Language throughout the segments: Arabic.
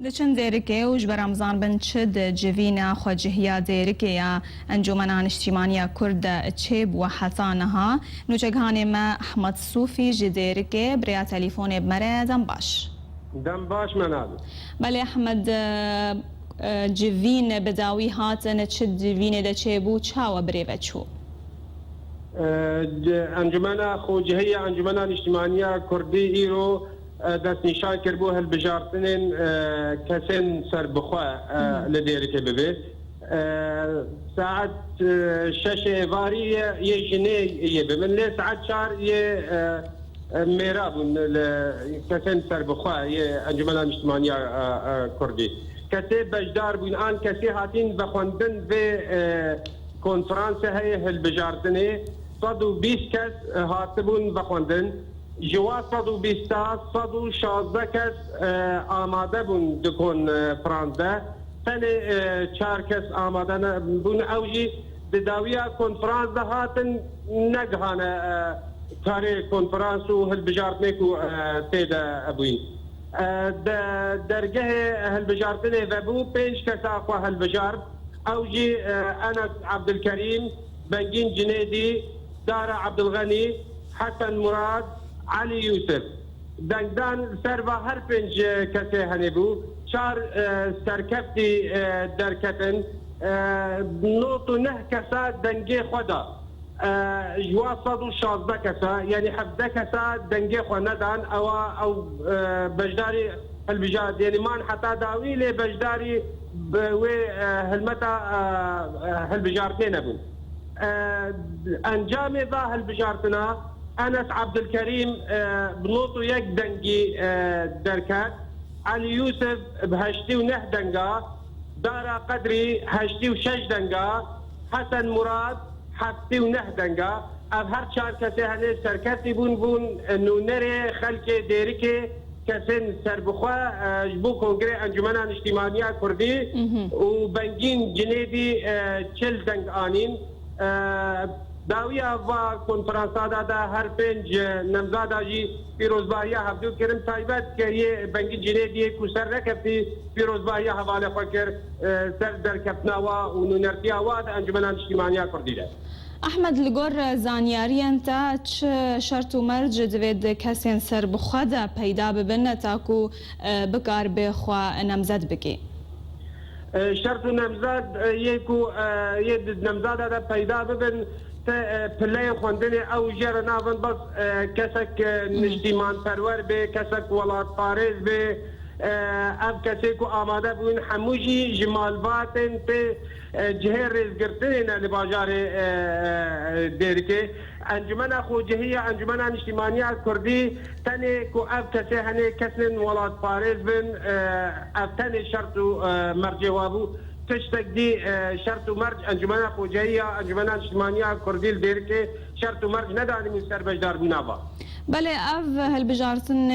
دچن دیرکه و جبر رمضان بن چد جوینا خواجهیا دیرکه یا انجمنان اجتماعی کرد چیب و حسانها نوچگان ما احمد صوفی جدیرکه بریا تلفن بمره دم باش منال بله احمد جوین بداوی هاتن چد جوین ده چیبو چاو بریوه چو انجمن خواجهیا انجمنان اجتماعی کردی ایرو دست نشان کربو هالبجارتنين كسن سر بخوا لديرك ببي ساعة شاشة فارية يجني يبي من لي ساعة شهر ي ميراب كسن سر بخوا ي انجمن اجتماعية كردي كسي بجدار بين آن كسي هاتين بخوندن في كونفرانس هي هالبجارتني صدو 20 كس هاتبون بخوندن جوا 116 کس آماده بون دکون فرانده تنی 4 کس آماده بون اوجی داویا کنفرانس ده هاتن نگهانه کاری کنفرانس و هالبجارتنی کو تیدا ابوی درگه هالبجارتنی و بو 5 کس آقا هالبجارت اوجی انس عبدالکریم بنگین جنیدی دارا عبدالغنی حسن مراد علي يوسف دنگدان سروا هر 5 کسی هنبو 4 سرکفتی درکتن 9 کسا دنگی خدا جوا 116 کسا یعنی 17 کسا دنگی خو ندان او بجداري البجاد يعني مان حتى داوي لي بجداري و هلمتا هالبجارتين ابو انجام ذا هالبجارتنا انس عبدالكريم بنوطو يك دنجي دركات علي يوسف بهشتي ونح دنجا دارا قدري هشتي وشش دنجا حسن مراد حفتي ونح دنجا ابهر شار كسي هني سركتي بون انو نري خلكي ديريكي كسن سربخوا جبو كونغري انجمنان اجتماعية كردي وبنجين جنيدي چل دنگ آنين داویا و کنفرانسا دا هر 5 نمزادا جی پیروزباهی هفدو کرم تایبت که یه بنگی جنیدی کسر رکبتی پیروزباهی حواله فکر سر در کپناوا و نونرتیاوا دا انجمنان اجتماعی کردی ده. احمد لگور زانیاری انتا چه شرط و مرج دوید کسین سر بخواد پیدا ببینه تاکو بکار بخوا نمزد بکی؟ شرط و نمزد یکو نمزد دا پیدا ببین پلی خوندنی او جر نافن بس کسک نجدیمان پرور به کسک ولاد پارز به اب کسی کو آماده بون حموجی جمالباتن به جهر رزگرتنین لباجار دیرکه انجمن خوجهی انجمن اجتماعی کردی تنی کو اب کسی هنی کسن ولاد پارز بن اب تنی شرط و مرجع وابو تشتك دي شرط ومرج انجمن خوجهيه انجمن اجتماعيه كرديل ديركي شرط ومرج نداني من سر بجدار بنابا بله اف هالبجارتن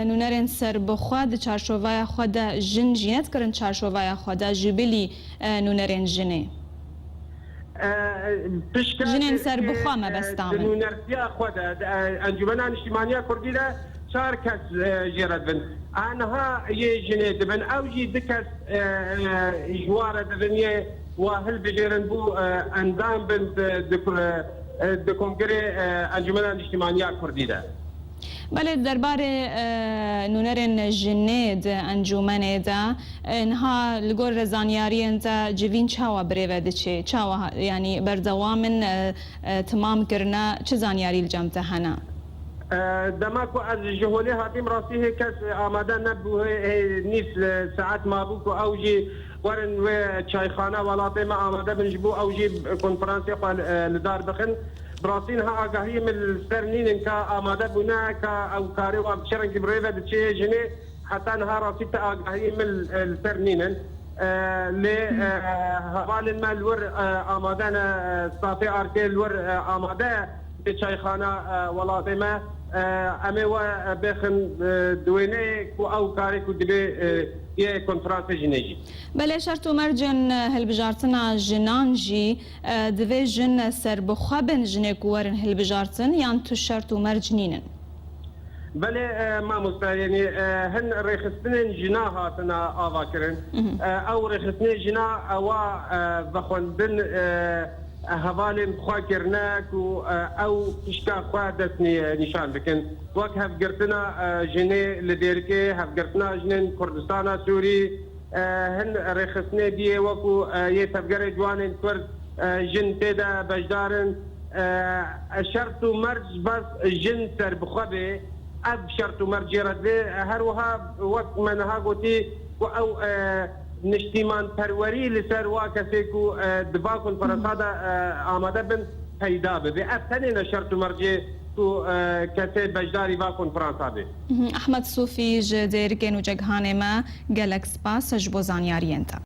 نونرن سر بخواد چارشوفای خود جن جینت کرن چارشوفای خود جبلی نونرن جنه جنين سر بخوا ما بستعمل نونرتيا خود انجمن اجتماعيه كرديل 4 کس جرد بن آنها یه جنید بن اوجی دکس جوار دنیه و هل بجرن بو اندام بن دکنگره انجمن اجتماعی کردی ده. بله دربار نونرن جنید انجمن ده انها لگور رزانیاری انت جوین چاوا بریوه ده چه چاوا یعنی بردوامن تمام کرنا چه زانیاری الجمته هنه؟ دماكو از جهولي هاتيم راسيه كاس آماده نبو نيس ساعات ما بوكو اوجي ورن و چایخانه ولاطي ما آماده بنجبو اوجي كونفرانسي لدار بخن براسين ها آگاهي من السرنين كا آماده بنا كا او كاري وابشرن كبريفة دچه جني حتى نها راسي تا آگاهي من السرنين ل هوال ما الور آماده صافي ارتي الور آماده چایخانه ولاطي ما امه و بخن دوینه کو او کاری کو دبی یه کنفرانس جنیجی بله شرط و مرجن هلبجارتنا جنان جی دوی جن سر بخوابن جنه کوارن هلبجارتن یان تو شرط و مرجنینن بله ما مستر يعني هن رخصتن جنا هاتنا آواکرن او رخصتن جنا او بخوندن هوالم خواه کرنک و او پشکا خواه دستنی نشان بکن وقت هفگرتنا جنه لدیرکه هفگرتنا جنه کردستان سوری هن رخصتن دیه وکو یه تفگر جوانن کرد جن تیدا بجدارن شرط و مرج بس جن سر بخواه اب شرط و مرج رد به هر وها وقت منها قوتي او نشتیمان پروری لسر واکسی کو دباکن فرصادا آماده بن پیدا به اب تنین شرط و مرج تو کسی بجداری واکن فرانسا به احمد صوفی جدیر گنو جگهانه ما گلکس پاس جبو زانیاریینتا